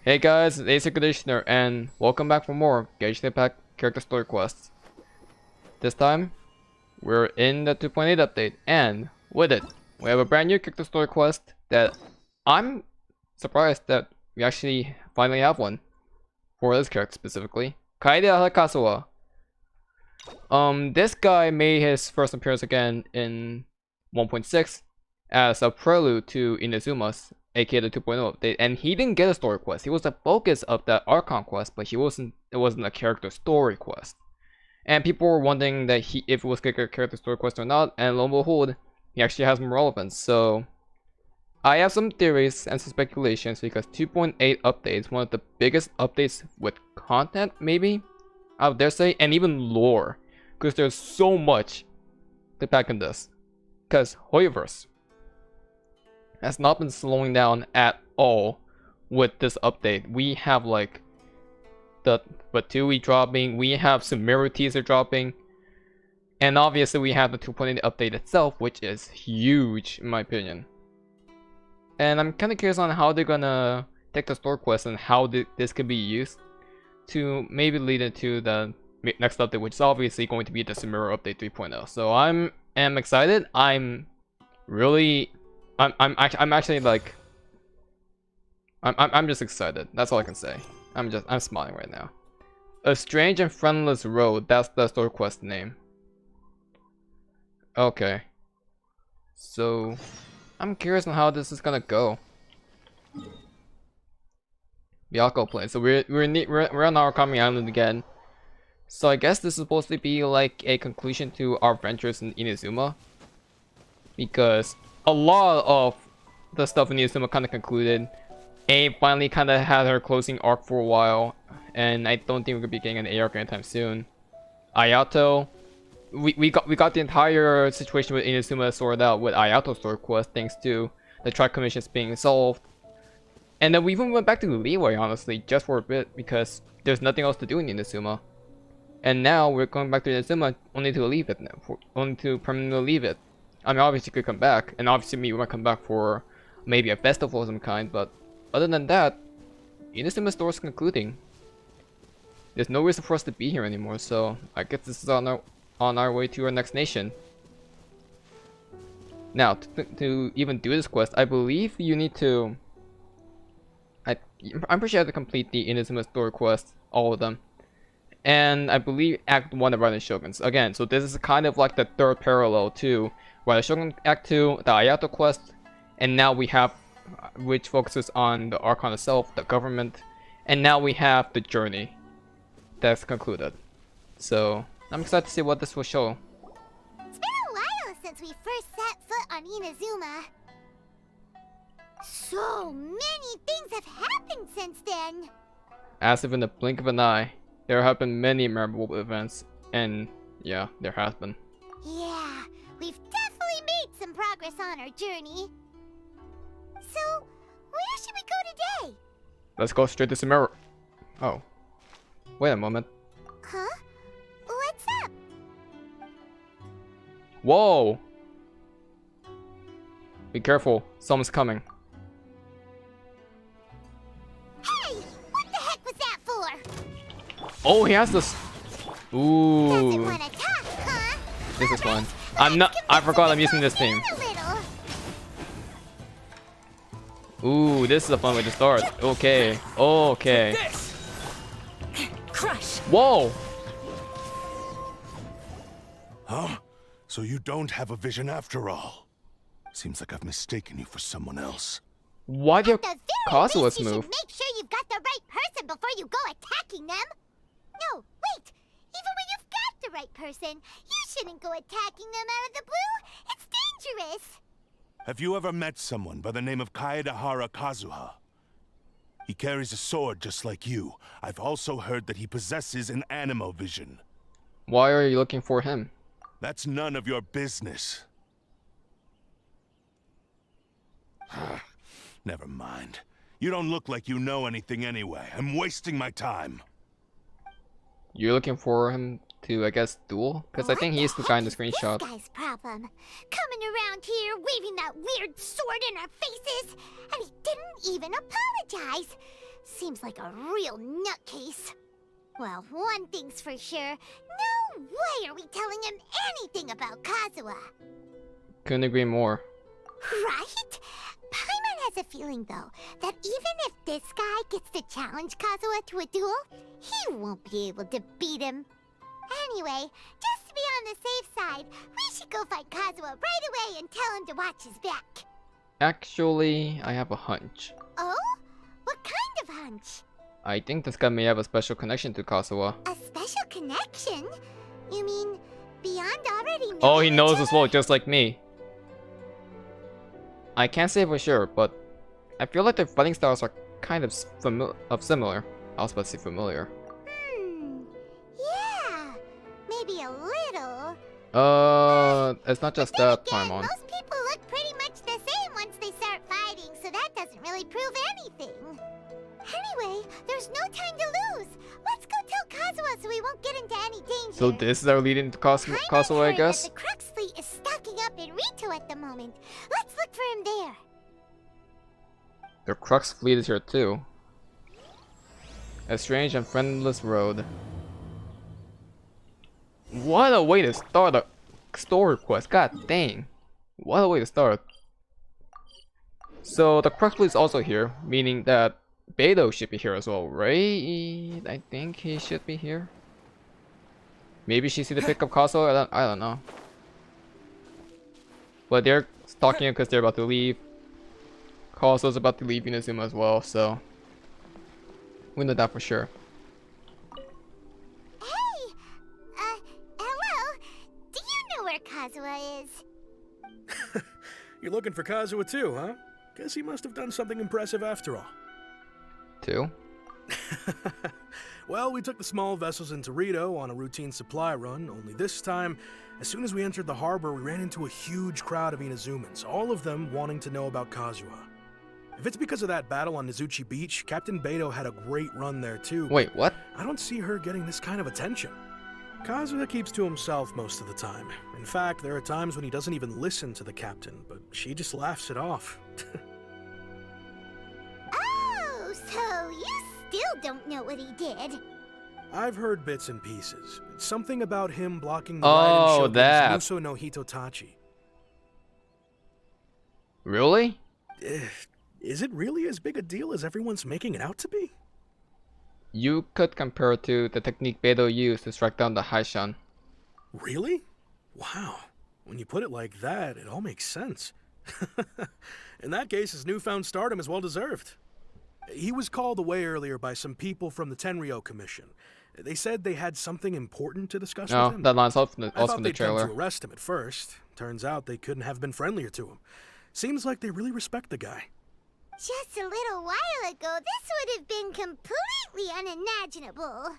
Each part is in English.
Hey guys, it's ACairconditioner and welcome back for more Genshin Impact character story quests. This time, we're in the 2.8 update, and with it, we have a brand new character story quest that I'm surprised that we actually finally have one for this character specifically. Kaedehara Kazuha. This guy made his first appearance again in 1.6 as a prelude to Inazuma's aka the 2.0 update, and he didn't get a story quest. He was the focus of the Archon quest, but it wasn't a character story quest. And people were wondering that if it was a character story quest or not, and lo and behold, he actually has more relevance. So I have some theories and some speculations because 2.8 update is one of the biggest updates with content, maybe I would dare say, and even lore, because there's so much to pack in this. Because Hoyoverse has not been slowing down at all with this update. We have like the Batui dropping, we have Sumeru teaser dropping, and obviously we have the 2.8 update itself, which is huge in my opinion. And I'm kind of curious on how they're gonna take the store quest and how this can be used to maybe lead into the next update, which is obviously going to be the Sumeru update 3.0. So I'm excited. I'm actually like I'm just excited. That's all I can say. I'm smiling right now. A Strange and Friendless Road. That's the story quest name. Okay. So I'm curious on how this is gonna go. Byakko Plain. So we're on our Kami Island again. So I guess this is supposed to be like a conclusion to our adventures in Inazuma, because a lot of the stuff in Inazuma kind of concluded. A finally kind of had her closing arc for a while, and I don't think we're gonna be getting an A arc anytime soon. Ayato, we got the entire situation with Inazuma sorted out with Ayato's story quest thanks to the Tri Commissions being solved. And then we even went back to Leeway, honestly, just for a bit because there's nothing else to do in Inazuma. And now we're going back to Inazuma only to leave it now, only to permanently leave it. I mean, obviously you could come back, and obviously we might come back for maybe a festival of some kind, but other than that, Inazuma store is concluding. There's no reason for us to be here anymore, so I guess this is on our way to our next nation. Now, to even do this quest, I believe you need to... I'm pretty sure you have to complete the Inazuma store quest, all of them. And I believe Act 1 of Raiden Shogun's. Again, so this is kind of like the third parallel to Raiden Shogun Act 2, the Ayato quest, and now we have, which focuses on the Archon itself, the government, and now we have the journey that's concluded. So I'm excited to see what this will show. It's been a while since we first set foot on Inazuma. So many things have happened since then. As if in the blink of an eye, there have been many memorable events, and yeah, there has been. Yeah, we've definitely made some progress on our journey. So, where should we go today? Let's go straight to Sumeru. Oh. Wait a moment. Huh? What's up? Whoa! Be careful, someone's coming. Hey! What the heck was that for? Oh, he has this. Ooh. Doesn't wanna talk, huh? This is fun. I forgot I'm using this theme. Ooh, this is a fun way to start. Okay. Okay. Crush. Whoa! Huh? So you don't have a vision after all? Seems like I've mistaken you for someone else. Why do At the very Kazuha's least, you move? should make sure you've got the right person before you go attacking them. No, wait. Even when you've got the right person, you shouldn't go attacking them out of the blue. It's dangerous. Have you ever met someone by the name of Kaedehara Kazuha? He carries a sword just like you. I've also heard that he possesses an animo vision. Why are you looking for him? That's none of your business. Never mind. You don't look like you know anything anyway. I'm wasting my time. You're looking for him to, I guess, duel? Because I think he's the guy in the screenshot. This guy's problem. Coming around here, waving that weird sword in our faces, and he didn't even apologize. Seems like a real nutcase. Well, one thing's for sure. No way are we telling him anything about Kazuha. Couldn't agree more. Right? Paimon has a feeling, though, that even if this guy gets to challenge Kazuha to a duel, he won't be able to beat him. Anyway, just to be on the safe side, we should go find Kazuha right away and tell him to watch his back. Actually, I have a hunch. Oh? What kind of hunch? I think this guy may have a special connection to Kazuha. A special connection? You mean beyond already knowing Oh, he knows each as other? well, just like me. I can't say for sure, but I feel like their fighting styles are kind of similar. I was about to say familiar. Yeah, maybe a little. It's not just Then that, again, Paimon. most people look pretty much the same once they start fighting, so that doesn't really prove anything. Anyway, there's no time to lose. Let's go tell Kazuha so we won't get into any danger. So this is our lead into Kazuha, I heard guess? that the Crux fleet is stocking up in Rito at the moment. Let's look for him there. The Crux fleet is here too. A Strange and Friendless Road. What a way to start a story quest. God dang. What a way to start. So the Crux fleet is also here, meaning that Beidou should be here as well, right? I think he should be here. Maybe she see the pick up Kazuha? I don't know. But they're stalking him because they're about to leave. Kazuha's about to leave Inazuma as well, so we know that for sure. Hey! Hello? Do you know where Kazuha is? You're looking for Kazuha too, huh? Guess he must have done something impressive after all. Two? Well, we took the small vessels into Rito on a routine supply run, only this time, as soon as we entered the harbor, we ran into a huge crowd of Inazumans, all of them wanting to know about Kazuha. If it's because of that battle on Nizuchi Beach, Captain Beidou had a great run there too. Wait, what? I don't see her getting this kind of attention. Kazuha keeps to himself most of the time. In fact, there are times when he doesn't even listen to the captain, but she just laughs it off. Oh, so you still don't know what he did. I've heard bits and pieces. Something about him blocking the Oh, Raiden Shogun's that. Muso no Hitotachi. Really? Is it really as big a deal as everyone's making it out to be? You could compare it to the technique Beidou used to strike down the Haishan. Really? Wow. When you put it like that, it all makes sense. In that case, his newfound stardom is well deserved. He was called away earlier by some people from the Tenryou Commission. They said they had something important to discuss No, with him. that line's also from I the thought they'd come trailer. to arrest him at first. Turns out they couldn't have been friendlier to him. Seems like they really respect the guy. Just a little while ago, this would have been completely unimaginable.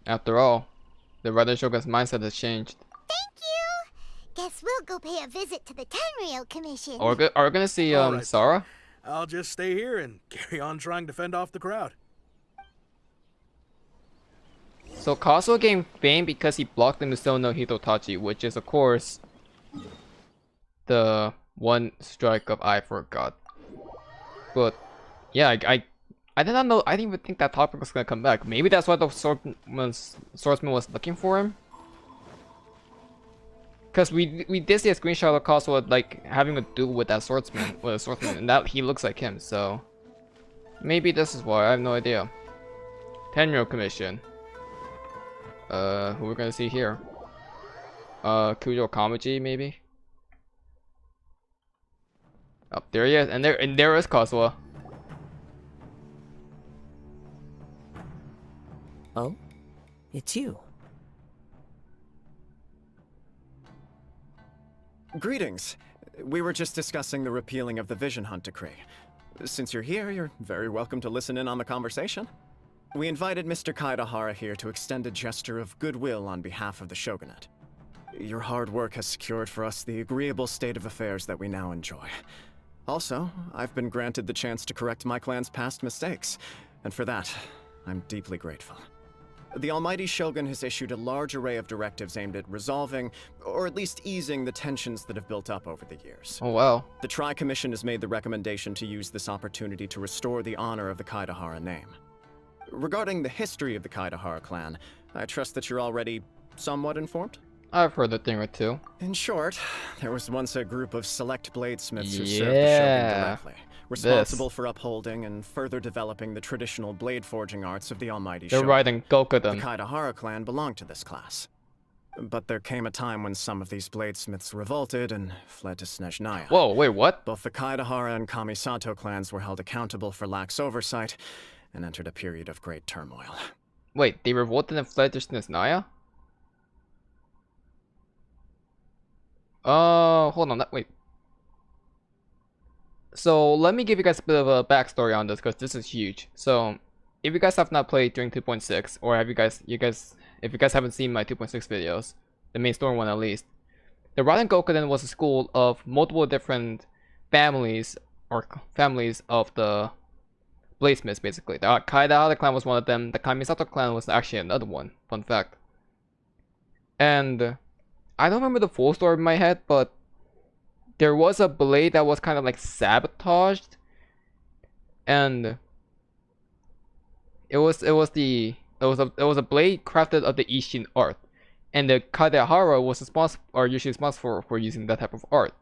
After all, the Raiden Shogun's mindset has changed. Thank you. Guess we'll go pay a visit to the Tenryou Commission. Are we gonna see All right. Sarah? I'll just stay here and carry on trying to fend off the crowd. So Kazuha gained fame because he blocked the Muso no Hitotachi, which is of course the one strike of I forgot. But yeah, I did not know. I didn't even think that topic was gonna come back. Maybe that's why the swordsman was looking for him. Cause we did see a screenshot of Kazuha like having a duel with that swordsman, and that he looks like him. So maybe this is why. I have no idea. Tenryou Commission. Who we're gonna see here? Kujo Kamaji maybe. Oh, there he is, and there is Kazuha. Oh? It's you. Greetings. We were just discussing the repealing of the Vision Hunt decree. Since you're here, you're very welcome to listen in on the conversation. We invited Mr. Kaedehara here to extend a gesture of goodwill on behalf of the Shogunate. Your hard work has secured for us the agreeable state of affairs that we now enjoy. Also, I've been granted the chance to correct my clan's past mistakes, and for that, I'm deeply grateful. The Almighty Shogun has issued a large array of directives aimed at resolving, or at least easing, the tensions that have built up over the years. Oh wow. The Tri-Commission has made the recommendation to use this opportunity to restore the honor of the Kaedehara name. Regarding the history of the Kaedehara clan, I trust that you're already somewhat informed? I've heard a thing or two. In short, there was once a group of select bladesmiths who served the Shogun Yeah. directly, responsible for upholding and further developing the traditional blade forging arts of the Almighty The Shogun. Raiden The Gokaden. Kaedehara clan belonged to this class. But there came a time when some of these bladesmiths revolted and fled to Snezhnaya. Whoa, wait, what? Both the Kaedehara and Kamisato clans were held accountable for lax oversight and entered a period of great turmoil. Wait, they revolted and fled to Snezhnaya? Hold on, wait. So let me give you guys a bit of a backstory on this because this is huge. So if you guys have not played during 2.6, or have if you guys haven't seen my 2.6 videos, the main story one at least, the Raiden Gokaden was a school of multiple different families of the bladesmiths, basically. The Kaedehara clan was one of them. The Kamisato clan was actually another one. Fun fact. And I don't remember the full story in my head, but there was a blade that was kind of like sabotaged, and it was a blade crafted of the Ishin art, and the Kaedehara was usually responsible for using that type of art.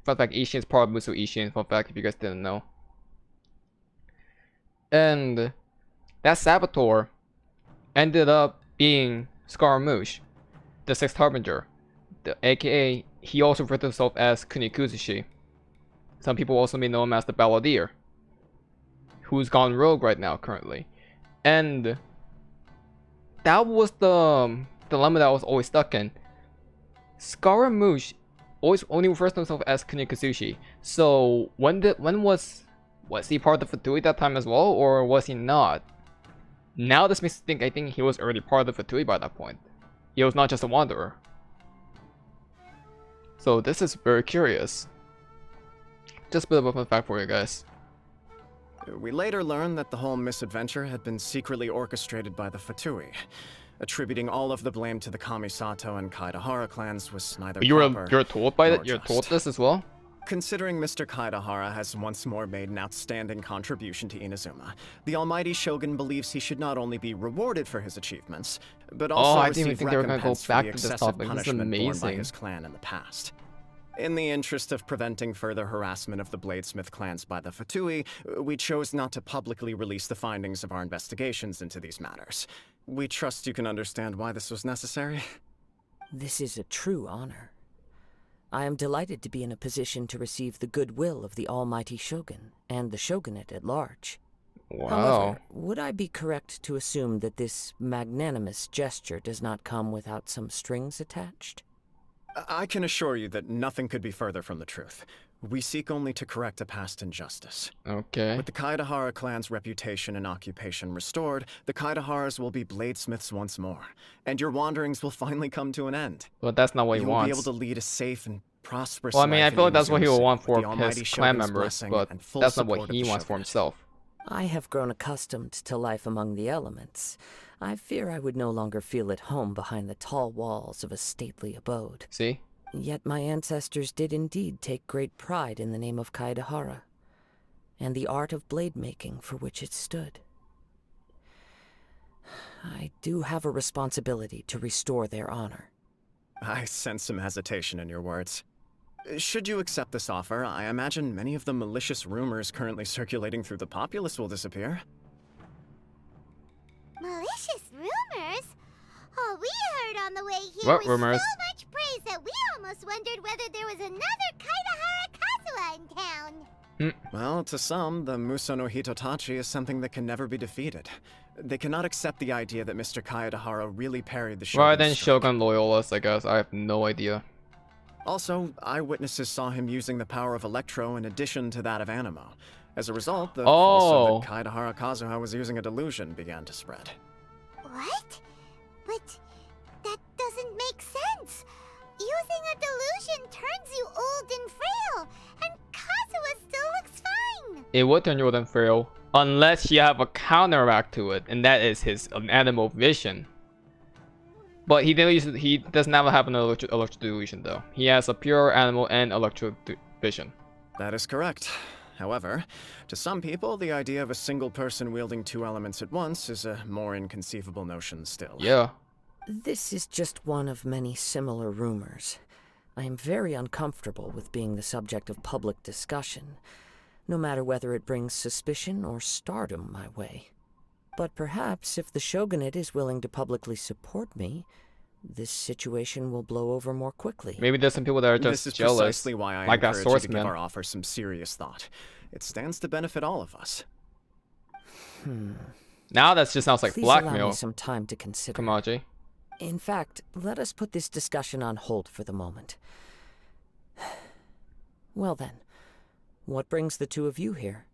Fun fact: Ishin is part of Muso Ishin. Fun fact, if you guys didn't know. And that saboteur ended up being Scaramouche, the Sixth Harbinger, aka he also referred to himself as Kunikuzushi. Some people also may know him as the Balladeer, who's gone rogue right now currently. And that was the dilemma that I was always stuck in. Scaramouche always only refers to himself as Kunikuzushi. So when was he part of the Fatui that time as well, or was he not? Now this makes me think I think he was already part of the Fatui by that point. He was not just a wanderer. So this is very curious. Just a bit of a fun fact for you guys. We later learned that the whole misadventure had been secretly orchestrated by the Fatui. Attributing all of the blame to the Kamisato and Kaedehara clans was neither proper You're told by nor that? You're just. told this as well? Considering Mr. Kaedehara has once more made an outstanding contribution to Inazuma, the Almighty Shogun believes he should not only be rewarded for his achievements, but also I didn't even receive think they were gonna go recompense for back the to this excessive topic. This is punishment borne by amazing. his clan in the past. In the interest of preventing further harassment of the bladesmith clans by the Fatui, we chose not to publicly release the findings of our investigations into these matters. We trust you can understand why this was necessary. This is a true honor. I am delighted to be in a position to receive the goodwill of the Almighty Shogun and the Shogunate at large. Wow. However, would I be correct to assume that this magnanimous gesture does not come without some strings attached? I can assure you that nothing could be further from the truth. We seek only to correct a past injustice. Okay. With the Kaedehara clan's reputation and occupation restored, the Kaedeharas will be bladesmiths once more, and your wanderings will finally come to an end. But that's not what he You will wants. be able to lead a safe and prosperous Well, I mean, I life feel like in that's what he Inazuma would want with for the Almighty his clan Shogun's members, blessing but and full that's not support what of he the wants for Shogunate. himself. I have grown accustomed to life among the elements. I fear I would no longer feel at home behind the tall walls of a stately abode. See? Yet my ancestors did indeed take great pride in the name of Kaedehara, and the art of blade making for which it stood. I do have a responsibility to restore their honor. I sense some hesitation in your words. Should you accept this offer, I imagine many of the malicious rumors currently circulating through the populace will disappear. Malicious rumors? All we heard on the way here What was rumors? so much praise that we almost wondered whether there was another Kaedehara Kazuha in town. Well, to some, the Muso no Hitotachi is something that can never be defeated. They cannot accept the idea that Mr. Kaedehara really parried the Shogun's Rather than strike. Shogun loyalists, I guess. I have no idea. Also, eyewitnesses saw him using the power of Electro in addition to that of Animo. As a result, the falsehood that Kaedehara Kazuha was using a delusion began to spread. What? But that doesn't make sense. Using a delusion turns you old and frail, and Kazuha still looks fine. It would turn you old and frail, Unless you have a counteract to it, and that is his animal vision. But he didn't use it, he does not have an electric delusion though. He has a pure animal and electric vision. That is correct. However, to some people, the idea of a single person wielding two elements at once is a more inconceivable notion still. Yeah. This is just one of many similar rumors. I am very uncomfortable with being the subject of public discussion, no matter whether it brings suspicion or stardom my way. But perhaps if the shogunate is willing to publicly support me, this situation will blow over more quickly. Maybe there's some people that are just this is jealous. precisely why I like that encourage you to give swordsman. our offer some serious thought. It stands to benefit all of us. Now that just sounds like Please allow blackmail. me some time to consider. Kamaji. In fact, let us put this discussion on hold for the moment. Well then, what brings the two of you here?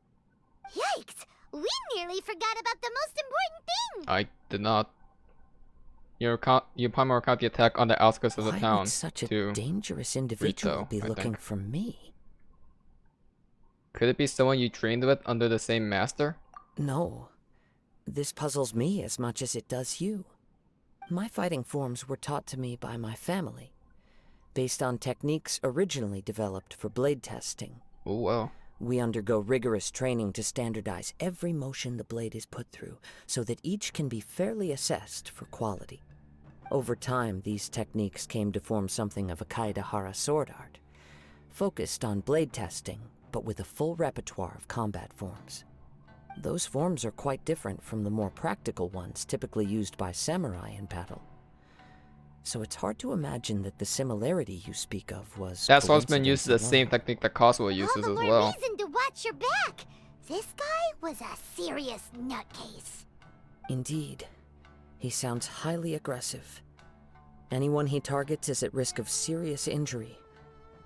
Yikes! We nearly forgot about the most important thing! I did not. You primarily count the attack on the outskirts of the Why town. would such a to dangerous individual Rito, be I looking think. for me? Could it be someone you trained with under the same master? No. This puzzles me as much as it does you. My fighting forms were taught to me by my family, based on techniques originally developed for blade testing. Oh well. We undergo rigorous training to standardize every motion the blade is put through, so that each can be fairly assessed for quality. Over time, these techniques came to form something of a Kaedehara sword art, focused on blade testing, but with a full repertoire of combat forms. Those forms are quite different from the more practical ones typically used by samurai in battle. So it's hard to imagine that the similarity you speak of was That swordsman uses the coincidence same alone. technique that Kazuha All uses the as more well. reason to watch your back! This guy was a serious nutcase. Indeed. He sounds highly aggressive. Anyone he targets is at risk of serious injury,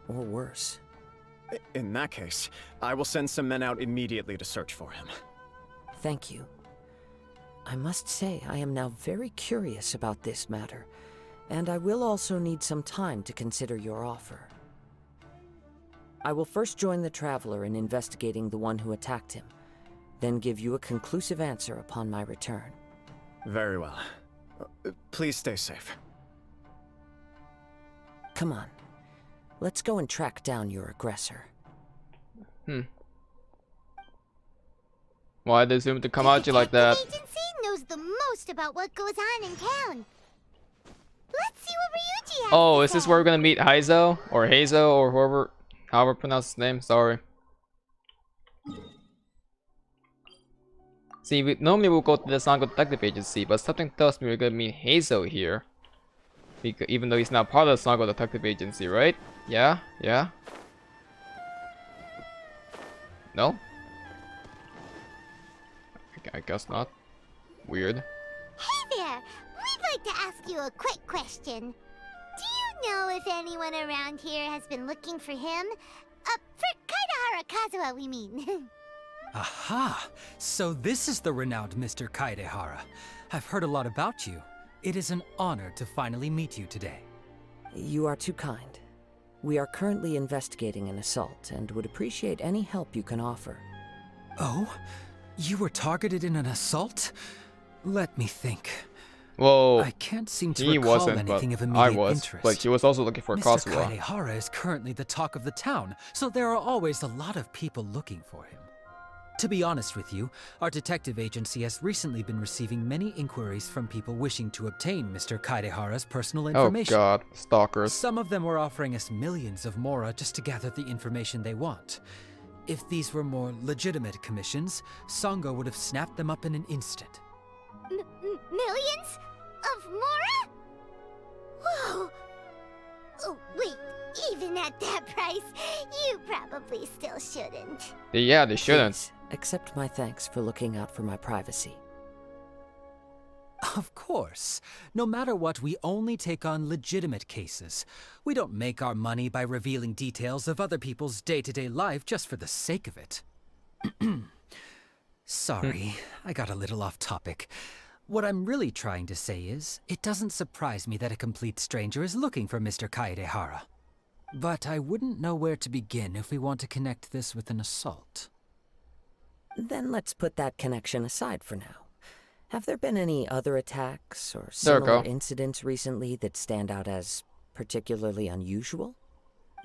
or worse. In that case, I will send some men out immediately to search for him. Thank you. I must say I am now very curious about this matter, and I will also need some time to consider your offer. I will first join the Traveler in investigating the one who attacked him, then give you a conclusive answer upon my return. Very well. Please stay safe. Come on. Let's go and track down your aggressor. Why they zoom to Kamaji like that? The agency knows the most about what goes on in town. Let's see what Ryuji has Oh, to is this say. where we're gonna meet Heizo or Heizo or however pronounce his name? Sorry. See, normally we'll go to the Sango Detective Agency, but something tells me we're gonna meet Heizo here. Because even though he's not part of the Sango Detective Agency, right? Yeah? Yeah? No? I guess not. Weird. Hey there! We'd like to ask you a quick question. Do you know if anyone around here has been looking for him? For Kaedehara Kazuha, we mean. Aha! So this is the renowned Mr. Kaedehara. I've heard a lot about you. It is an honor to finally meet you today. You are too kind. We are currently investigating an assault and would appreciate any help you can offer. Oh? You were targeted in an assault? Let me think. Whoa. I can't seem to He recall wasn't, but anything of I immediate was. interest. But he was also looking for Mr. Kazuha. Kaedehara is currently the talk of the town, so there are always a lot of people looking for him. To be honest with you, our detective agency has recently been receiving many inquiries from people wishing to obtain Mr. Kaedehara's personal Oh information. god, stalkers. Some of them were offering us millions of mora just to gather the information they want. If these were more legitimate commissions, Sango would have snapped them up in an instant. Millions? Of Mora? Whoa! Oh, wait. Even at that price, you probably still shouldn't. Yeah, they shouldn't. Please, accept my thanks for looking out for my privacy. Of course. No matter what, we only take on legitimate cases. We don't make our money by revealing details of other people's day-to-day life just for the sake of it. Sorry, I got a little off topic. What I'm really trying to say is, it doesn't surprise me that a complete stranger is looking for Mr. Kaedehara. But I wouldn't know where to begin if we want to connect this with an assault. Then let's put that connection aside for now. Have there been any other attacks or There we similar go. incidents recently that stand out as particularly unusual?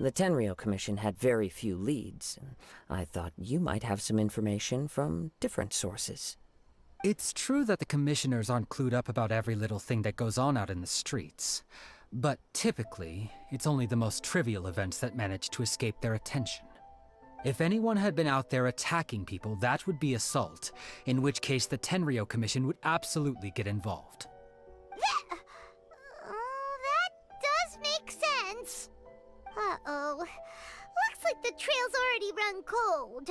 The Tenryou Commission had very few leads, and I thought you might have some information from different sources. It's true that the commissioners aren't clued up about every little thing that goes on out in the streets. But typically, it's only the most trivial events that manage to escape their attention. If anyone had been out there attacking people, that would be assault, in which case the Tenryou Commission would absolutely get involved. That does make sense. Uh-oh. Looks like the trail's already run cold.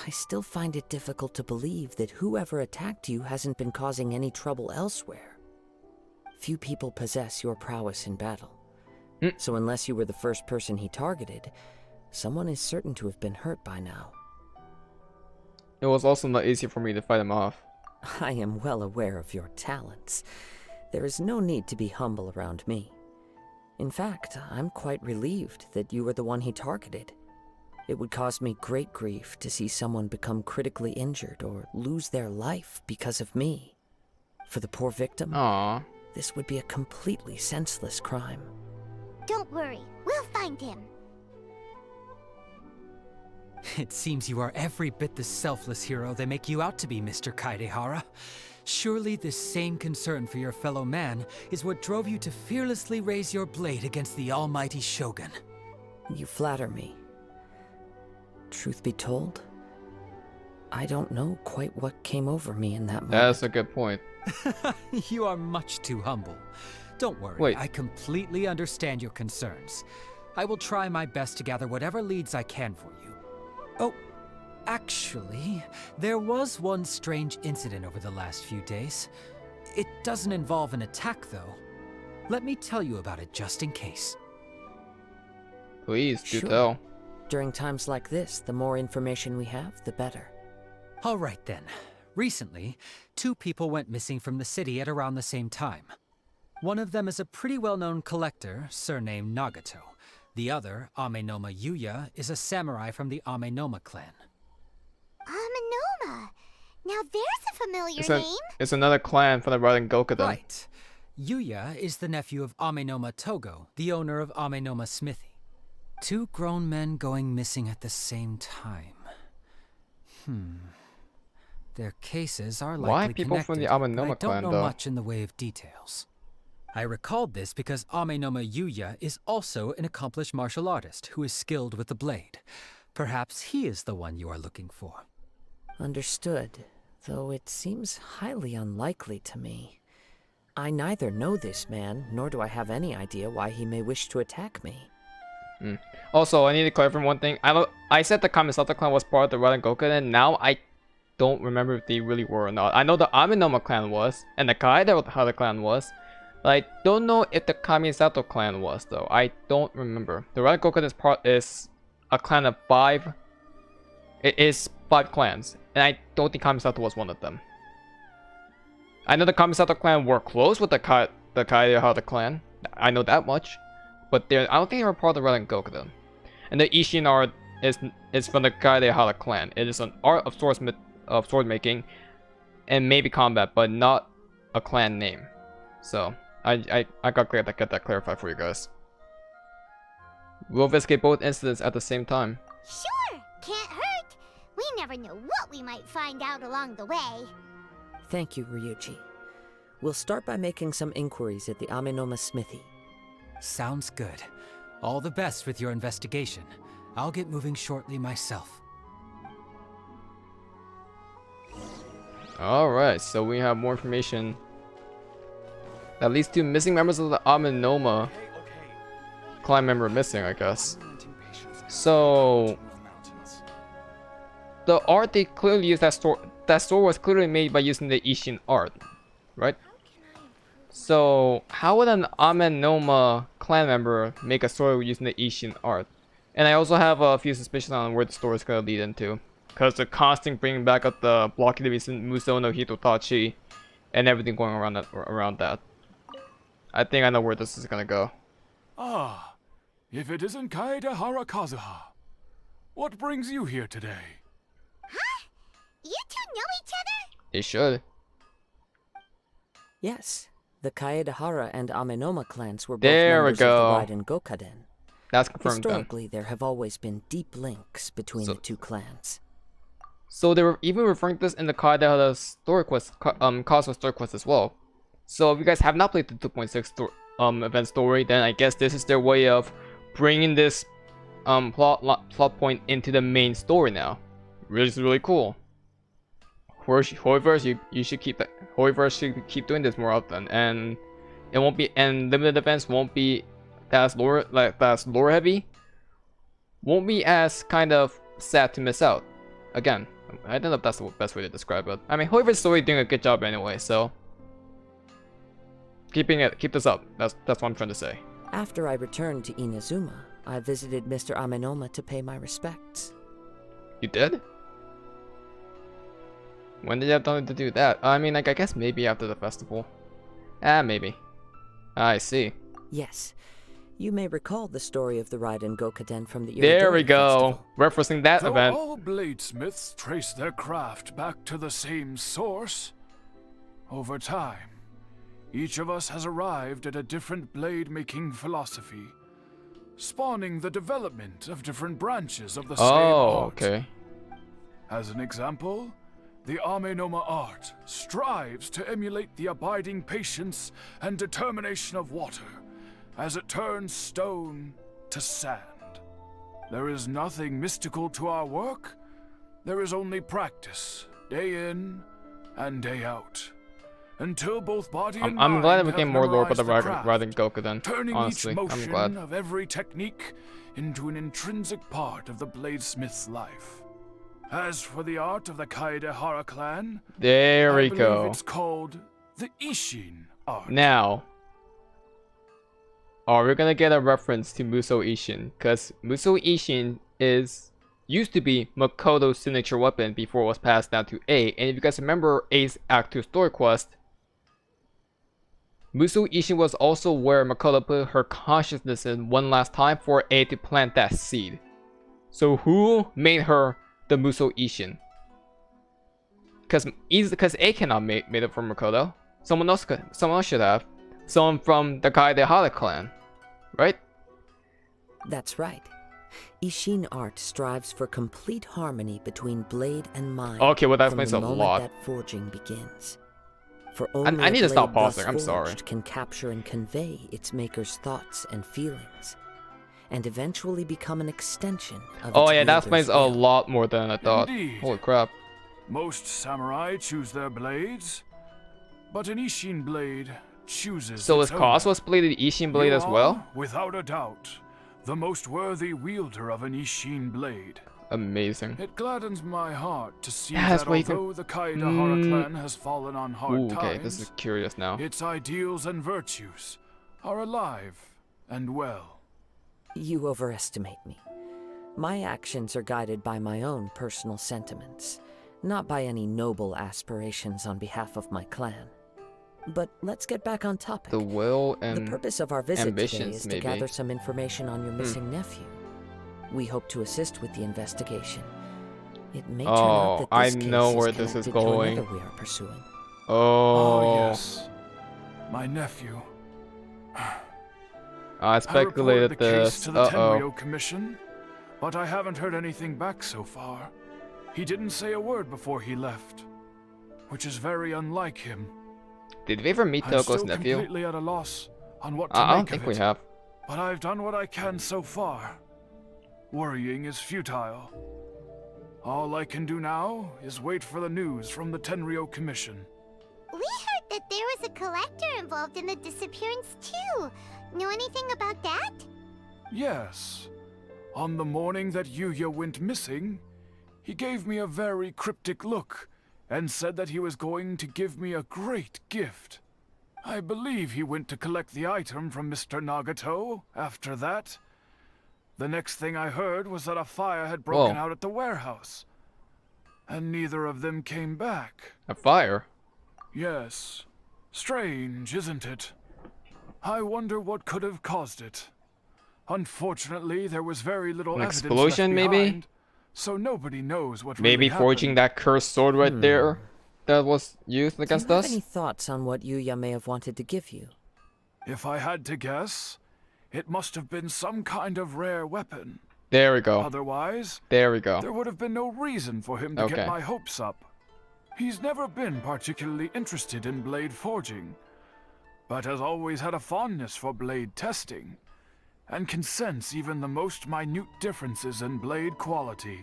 I still find it difficult to believe that whoever attacked you hasn't been causing any trouble elsewhere. Few people possess your prowess in battle. So unless you were the first person he targeted, someone is certain to have been hurt by now. It was also not easy for me to fight him off. I am well aware of your talents. There is no need to be humble around me. In fact, I'm quite relieved that you were the one he targeted. It would cause me great grief to see someone become critically injured or lose their life because of me. For the poor victim, Aww. this would be a completely senseless crime. Don't worry, we'll find him. It seems you are every bit the selfless hero they make you out to be, Mr. Kaedehara. Surely this same concern for your fellow man is what drove you to fearlessly raise your blade against the almighty Shogun. You flatter me. Truth be told, I don't know quite what came over me in that moment. That's a good point. You are much too humble. Don't worry, Wait. I completely understand your concerns. I will try my best to gather whatever leads I can for you. Oh, actually, there was one strange incident over the last few days. It doesn't involve an attack, though. Let me tell you about it just in case. Please do Sure. tell. During times like this, the more information we have, the better. All right then. Recently, 2 people went missing from the city at around the same time. One of them is a pretty well-known collector, surnamed Nagato. The other, Amenoma Yuya, is a samurai from the Amenoma clan. Amenoma. Now there's a familiar name. It's another clan from the Raiden Gokaden. Right. Yuya is the nephew of Amenoma Togo, the owner of Amenoma Smithy. 2 grown men going missing at the same time. Their cases are likely Why people connected, from the but Amenoma I clan, don't know though? much in the way of details. I recalled this because Amenoma Yuya is also an accomplished martial artist who is skilled with the blade. Perhaps he is the one you are looking for. Understood, though it seems highly unlikely to me. I neither know this man, nor do I have any idea why he may wish to attack me. Also, I need to clarify one thing. I said the Kamisato clan was part of the Raiden Gokaden. Now I don't remember if they really were or not. I know the Amenoma clan was, and the Kaedehara clan was. But I don't know if the Kamisato clan was, though. I don't remember. The Raiden Gokaden is a clan of 5. It is 5 clans, and I don't think Kamisato was one of them. I know the Kamisato clan were close with the Kaedehara clan. I know that much. But I don't think they were part of the Raiden Gokaden. And the Ishin art is from the Kaedehara clan. It is an art of sword making and maybe combat, but not a clan name. So I got glad to get that clarified for you guys. We'll investigate both incidents at the same time. Sure, can't hurt. We never know what we might find out along the way. Thank you, Ryuji. We'll start by making some inquiries at the Amenoma Smithy. Sounds good. All the best with your investigation. I'll get moving shortly myself. Alright, so we have more information. At least 2 missing members of the Amenoma clan member missing, I guess. So the art they clearly used, that sword was clearly made by using the Ishin art, right? So how would an Amenoma clan member make a sword using the Ishin art? And I also have a few suspicions on where the story is going to lead into, because the constant bringing back up the blocking the recent Musou no Hitotachi and everything going around that. I think I know where this is going to go. Ah, if it isn't Kaedehara Kazuha. What brings you here today? You two know each other? They should. Yes, the Kaedehara and Amenoma clans were both There we members go. of the Raiden Gokaden. That's confirmed then. Historically, there have always been deep links between So- the two clans. So they were even referring to this in the Kaedehara story quest, Kazuha story quest as well. So if you guys have not played the 2.6 event story, then I guess this is their way of bringing this plot point into the main story now. Really cool. However, you should keep that. However, should keep doing this more often, and it won't be. And limited events won't be that's lore heavy. Won't be as kind of sad to miss out. Again, I don't know if that's the best way to describe it. I mean, Hoiver's story doing a good job anyway, so keep this up. That's what I'm trying to say. After I returned to Inazuma, I visited Mr. Amenoma to pay my respects. You did? When did you have time to do that? I mean, like, I guess maybe after the festival. Maybe. I see. Yes, you may recall the story of the Raiden Gokaden from the There we Iridori go. Festival. Referencing that Though event. all bladesmiths trace their craft back to the same source, over time, each of us has arrived at a different blade-making philosophy, spawning the development of different branches of the same art. Okay. As an example, the Amenoma art strives to emulate the abiding patience and determination of water as it turns stone to sand. There is nothing mystical to our work. There is only practice, day in and day out, until both body and I'm mind glad I have became more lore about the memorized craft, Raiden Gokaden. turning Honestly, each I'm motion glad. of every technique into an intrinsic part of the bladesmith's life. As for the art of the Kaedehara clan, There I we believe go. it's called the Ishin art. Now, are we gonna get a reference to Musou Ishin? Because Musou Ishin used to be Makoto's signature weapon before it was passed down to A. And if you guys remember A's Act 2 story quest, Musou Ishin was also where Makoto put her consciousness in one last time for A to plant that seed. So who made her the Musou Ishin? Because A cannot made it from Makoto. Someone else should have. Someone from the Kaedehara clan, right? That's right. Ishin art strives for complete harmony between blade and mind. Okay, well, that from explains the a moment lot. that forging begins. For only I need a to stop blade pausing, thus I'm sorry. forged can capture and convey its maker's thoughts and feelings, and eventually become an extension of Oh its yeah, that wielder's explains a will. lot more than I thought. Indeed. Holy crap. Most samurai choose their blades, but an Ishin blade chooses So its is own. Kazuha's bladed Ishin blade You as well? are, without a doubt, the most worthy wielder of an Ishin blade. Amazing. It gladdens my heart to see Yeah, that's that why you can- although the Kaedehara clan has fallen on hard Ooh, times, okay, this is curious now. its ideals and virtues are alive and well. You overestimate me. My actions are guided by my own personal sentiments, not by any noble aspirations on behalf of my clan. But let's get back on topic. The will The and purpose of our visit today ambitions, is maybe. to gather some information on your missing nephew. We hope to assist with the investigation. It may turn out that I this case know is where this is connected to going. another we are pursuing. Oh, yes, my nephew. I I reported speculated the case this. to the Uh-oh. Tenryou Commission, but I haven't heard anything back so far. He didn't say a word before he left, which is very unlike him. Did we ever meet I'm Toko's still nephew? completely at a loss on what to I don't make think of we it, have. but I've done what I can so far. Worrying is futile. All I can do now is wait for the news from the Tenryou Commission. We heard that there was a collector involved in the disappearance too. Know anything about that? Yes. On the morning that Yuya went missing, he gave me a very cryptic look and said that he was going to give me a great gift. I believe he went to collect the item from Mr. Nagato after that. The next thing I heard was that a fire had broken Whoa. out at the warehouse. And neither of them came back. A fire? Yes. Strange, isn't it? I wonder what could have caused it. Unfortunately, there was very little An evidence explosion, left maybe? behind, so nobody knows what Maybe really forging happened. that cursed sword right there that was used against Do you have us? any thoughts on what Yuya may have wanted to give you? If I had to guess, it must have been some kind of rare weapon. There we go. Otherwise, There we go. there would have been no reason for him to Okay. get my hopes up. He's never been particularly interested in blade forging, but has always had a fondness for blade testing, and can sense even the most minute differences in blade quality.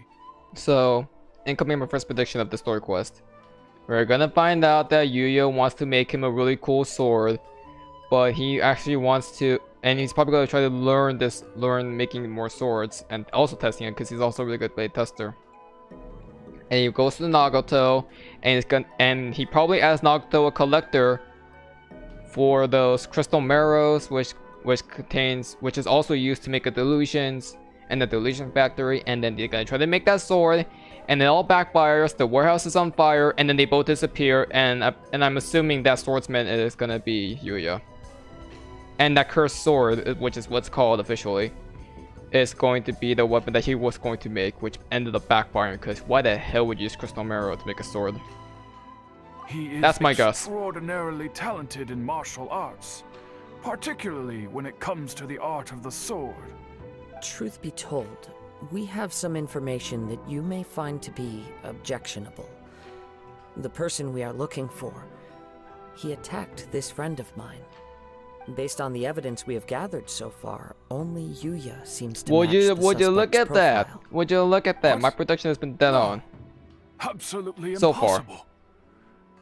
So, incoming my first prediction of the story quest. We're gonna find out that Yuya wants to make him a really cool sword, but he actually wants to, and he's probably gonna try to learn making more swords, and also testing it, because he's also a really good blade tester. And he goes to the Nagato, and he probably asks Nagato a collector for those crystal marrows, which is also used to make the delusions and the delusion factory, and then they're gonna try to make that sword, and it all backfires, the warehouse is on fire, and then they both disappear, and I'm assuming that swordsman is gonna be Yuya. And that cursed sword, which is what's called officially, is going to be the weapon that he was going to make, which ended up backfiring, because why the hell would you use crystal marrow to make a sword? He is That's my guess. extraordinarily talented in martial arts, particularly when it comes to the art of the sword. Truth be told, we have some information that you may find to be objectionable. The person we are looking for, he attacked this friend of mine. Based on the evidence we have gathered so far, only Yuya seems to match the Would you look at suspect's that? profile. Would you look at that? What? My prediction has been dead No. on. Absolutely So far. impossible.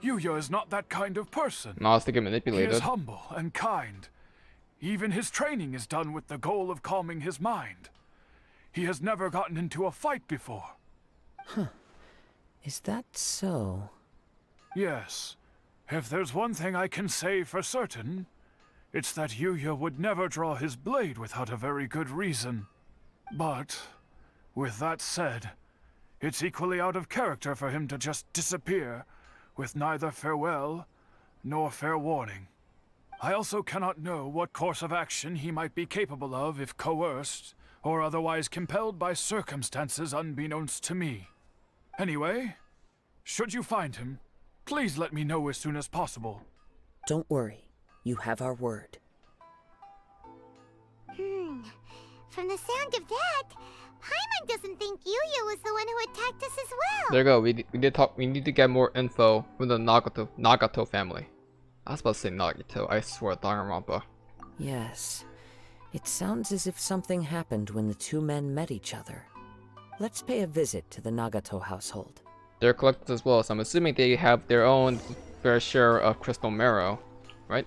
Yuya is not that kind of person. Not to get He is manipulated. humble and kind. Even his training is done with the goal of calming his mind. He has never gotten into a fight before. Is that so? Yes. If there's one thing I can say for certain, it's that Yuya would never draw his blade without a very good reason. But, with that said, it's equally out of character for him to just disappear, with neither farewell nor fair warning. I also cannot know what course of action he might be capable of if coerced, or otherwise compelled by circumstances unbeknownst to me. Anyway, should you find him, please let me know as soon as possible. Don't worry, you have our word. From the sound of that, Paimon doesn't think Yuya was the one who attacked us as well. There you go. We need to get more info from the Nagato family. I was about to say Nagato. I swear, Danganronpa. Yes. It sounds as if something happened when the two men met each other. Let's pay a visit to the Nagato household. They're collectors as well, so I'm assuming they have their own fair share of crystal marrow, right?